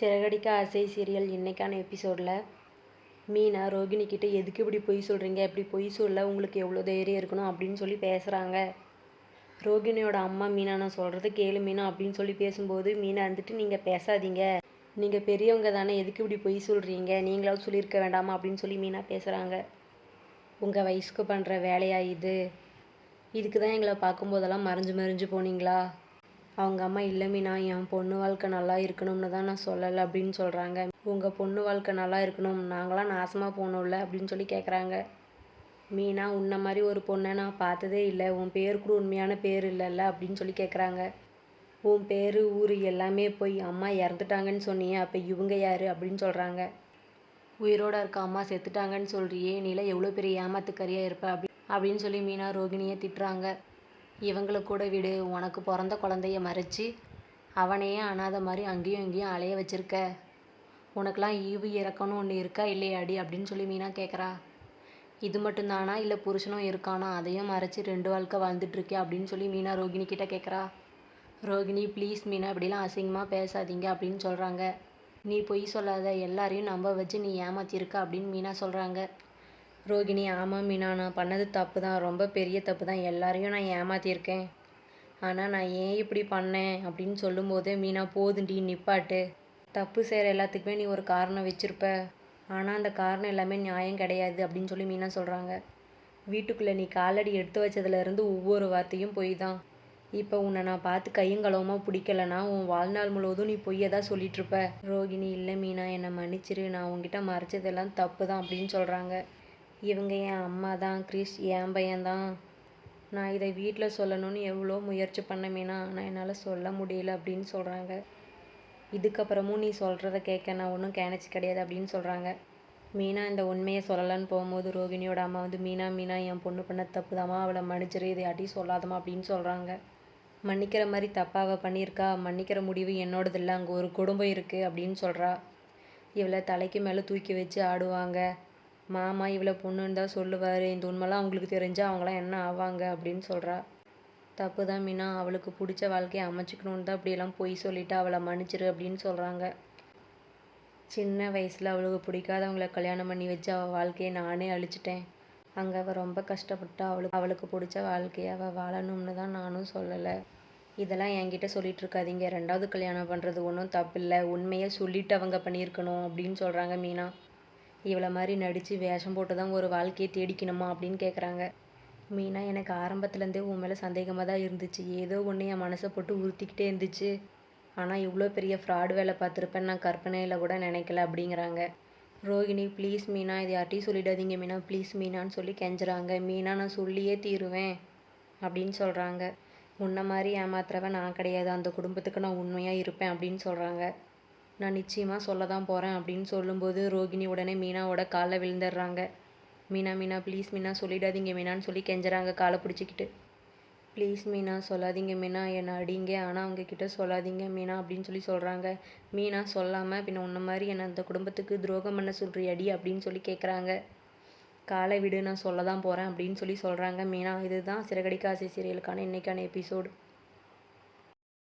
சிறகடிக்க ஆசை சீரியல் இன்னைக்கான எபிசோடில் மீனா ரோகிணிக்கிட்ட எதுக்கு இப்படி பொய் சொல்கிறீங்க, இப்படி பொய் சொல்ல உங்களுக்கு எவ்வளோ தைரியம் இருக்கணும் அப்படின்னு சொல்லி பேசுகிறாங்க. ரோகிணியோட அம்மா மீனா நான் சொல்கிறது கேளு மீனா அப்படின்னு சொல்லி பேசும்போது மீனா வந்துட்டு நீங்கள் பேசாதீங்க, நீங்கள் பெரியவங்க தானே, எதுக்கு இப்படி பொய் சொல்கிறீங்க, நீங்களாவது சொல்லியிருக்க வேண்டாமா அப்படின்னு சொல்லி மீனா பேசுகிறாங்க. உங்கள் வயசுக்கு பண்ணுற வேலையா இது? இதுக்கு தான் எங்களை பார்க்கும்போதெல்லாம் மறைஞ்சு மறைஞ்சு போனீங்களா? அவங்க அம்மா இல்லை மீனா, என் பொண்ணு வாழ்க்கை நல்லா இருக்கணும்னு தான் நான் சொல்லலை அப்படின்னு சொல்கிறாங்க. உங்கள் பொண்ணு வாழ்க்கை நல்லா இருக்கணும், நாங்களாம் நாசமாக போகணும்ல அப்படின்னு சொல்லி கேட்குறாங்க. மீனா உன்ன மாதிரி ஒரு பொண்ணை நான் பார்த்ததே இல்லை, உன் பேர் கூட உண்மையான பேர் இல்லைல்ல அப்படின்னு சொல்லி கேட்குறாங்க. உன் பேர் ஊர் எல்லாமே போய் அம்மா இறந்துட்டாங்கன்னு சொன்னியே, அப்போ இவங்க யார் அப்படின்னு சொல்கிறாங்க. உயிரோட இருக்க அம்மா செத்துட்டாங்கன்னு சொல்கிறியே, நீலாம் எவ்வளோ பெரிய ஏமாத்துக்கறியாக இருப்ப அப்படின்னு சொல்லி மீனா ரோகிணியை திட்டுறாங்க. இவங்களை கூட விடு, உனக்கு பிறந்த குழந்தைய மறைச்சி அவனையே அனாதை மாதிரி அங்கேயும் இங்கேயும் அலைய வச்சிருக்க, உனக்கெல்லாம் ஈவு இறக்கணும் ஒன்று இருக்கா இல்லையாடி அப்படின்னு சொல்லி மீனா கேட்குறா. இது மட்டும்தானா, இல்லை புருஷனும் இருக்கானா, அதையும் மறைச்சி 2 வாழ்க்கை வாழ்ந்துட்டுருக்கே அப்படின்னு சொல்லி மீனா ரோகிணி கிட்ட கேட்குறா. ரோகிணி ப்ளீஸ் மீனா, இப்படிலாம் அசிங்கமாக பேசாதீங்க அப்படின்னு சொல்கிறாங்க. நீ பொய் சொல்லாத, எல்லாரையும் நம்ப வச்சு நீ ஏமாத்தியிருக்க அப்படின்னு மீனா சொல்கிறாங்க. ரோகிணி ஆமாம் மீனா, நான் பண்ணது தப்பு தான், ரொம்ப பெரிய தப்பு தான், எல்லாரையும் நான் ஏமாத்தியிருக்கேன். ஆனால் நான் ஏன் இப்படி பண்ணேன் அப்படின்னு சொல்லும்போது மீனா போதுண்டி நிப்பாட்டு, தப்பு செய்கிற எல்லாத்துக்குமே நீ ஒரு காரணம் வச்சுருப்ப, ஆனால் அந்த காரணம் எல்லாமே நியாயம் கிடையாது அப்படின்னு சொல்லி மீனா சொல்கிறாங்க. வீட்டுக்குள்ளே நீ காலடி எடுத்து வச்சதுலேருந்து ஒவ்வொரு வார்த்தையும் பொய் தான். இப்போ உன்னை நான் பார்த்து கையும் களவுமாக பிடிக்கலனா உன் வாழ்நாள் முழுவதும் நீ பொய்யை தான் சொல்லிகிட்ருப்ப. ரோகிணி இல்லை மீனா, என்னை மன்னிச்சிரு, நான் உங்ககிட்ட மறைச்சதெல்லாம் தப்பு தான் அப்படின்னு சொல்கிறாங்க. இவங்க என் அம்மா தான், கிறிஸ் என் பையன்தான், நான் இதை வீட்டில் சொல்லணும்னு எவ்வளோ முயற்சி பண்ணேன் மீனா, ஆனால் என்னால் சொல்ல முடியல அப்படின்னு சொல்கிறாங்க. இதுக்கப்புறமும் நீ சொல்கிறத கேட்க நான் ஒன்றும் கேனச்சு கிடையாது அப்படின்னு சொல்கிறாங்க. மீனா இந்த உண்மையை சொல்லலான்னு போகும்போது ரோகிணியோட அம்மா வந்து மீனா மீனா என் பொண்ணு பண்ண தப்பு தாம்மா, அவளை மன்னிச்சிரு, இதை யார்ட்டையும் சொல்லாதம்மா அப்படின்னு சொல்கிறாங்க. மன்னிக்கிற மாதிரி தப்பாக அவள் பண்ணியிருக்கா, மன்னிக்கிற முடிவு என்னோடது இல்லை, அங்கே ஒரு குடும்பம் இருக்குது அப்படின்னு சொல்கிறா. இவளை தலைக்கு மேலே தூக்கி வச்சு ஆடுவாங்க, மாமா இவளை பொண்ணுன்னு தான் சொல்லுவார், இந்த உண்மைலாம் அவங்களுக்கு தெரிஞ்சால் அவங்களாம் என்ன ஆவாங்க அப்படின்னு சொல்கிறா. தப்பு தான் மீனா, அவளுக்கு பிடிச்ச வாழ்க்கையை அமைச்சிக்கணுன்னு தான் அப்படியெல்லாம் பொய் சொல்லிவிட்டு அவளை மன்னிச்சிரு அப்படின்னு சொல்கிறாங்க. சின்ன வயசில் அவளுக்கு பிடிக்காதவங்கள கல்யாணம் பண்ணி வச்சு அவள் வாழ்க்கையை நானே அழிச்சிட்டேன். அங்கே அவள் ரொம்ப கஷ்டப்பட்டா, அவளுக்கு பிடிச்ச வாழ்க்கையை அவள் வாழணும்னு தான் நானும் சொல்லலை. இதெல்லாம் என்கிட்ட சொல்லிட்டு இருக்காதீங்க, 2வது கல்யாணம் பண்ணுறது ஒன்றும் தப்பு இல்லை, உண்மையை சொல்லிவிட்டு அவங்க பண்ணியிருக்கணும் அப்படின்னு சொல்கிறாங்க மீனா. இவளை மாதிரி நடித்து வேஷம் போட்டு தான் ஒரு வாழ்க்கையை தேடிக்கணுமா அப்படின்னு கேட்குறாங்க. மீனா எனக்கு ஆரம்பத்துலேருந்தே உன் மேலே சந்தேகமாக தான் இருந்துச்சு, ஏதோ ஒன்று என் மனசை போட்டு உறுத்திக்கிட்டே இருந்துச்சு, ஆனால் இவ்வளோ பெரிய ஃப்ராட் வேலை பார்த்துருப்பேன்னு நான் கற்பனையில் கூட நினைக்கல அப்படிங்கிறாங்க. ரோகிணி ப்ளீஸ் மீனா, இது யார்ட்டையும் சொல்லிடாதீங்க மீனா, ப்ளீஸ் மீனான்னு சொல்லி கெஞ்சுறாங்க. மீனா நான் சொல்லியே தீருவேன் அப்படின்னு சொல்கிறாங்க. முன்ன மாதிரி ஏமாத்துறவன் நான் கிடையாது, அந்த குடும்பத்துக்கு நான் உண்மையாக இருப்பேன் அப்படின்னு சொல்கிறாங்க. நான் நிச்சயமாக சொல்ல தான் போகிறேன் அப்படின்னு சொல்லும்போது ரோகிணி உடனே மீனாவோட காலில் விழுந்துடுறாங்க. மீனா மீனா ப்ளீஸ் மீனா சொல்லிடாதீங்க மீனான்னு சொல்லி கெஞ்சுறாங்க காலை பிடிச்சிக்கிட்டு. ப்ளீஸ் மீனா சொல்லாதீங்க மீனா, என்னை அடிங்க, ஆனால் அவங்கக்கிட்ட சொல்லாதீங்க மீனா அப்படின்னு சொல்லி சொல்கிறாங்க. மீனா சொல்லாமல் பின்ன உன்ன மாதிரி என்னை அந்த குடும்பத்துக்கு துரோகம் பண்ண சொல்கிறியடி அப்படின்னு சொல்லி கேட்குறாங்க. காலை விடு, நான் சொல்ல தான் போகிறேன் அப்படின்னு சொல்லி சொல்கிறாங்க மீனா. இதுதான் சிறகடிக்க ஆசை சீரியலுக்கான இன்றைக்கான எபிசோடு.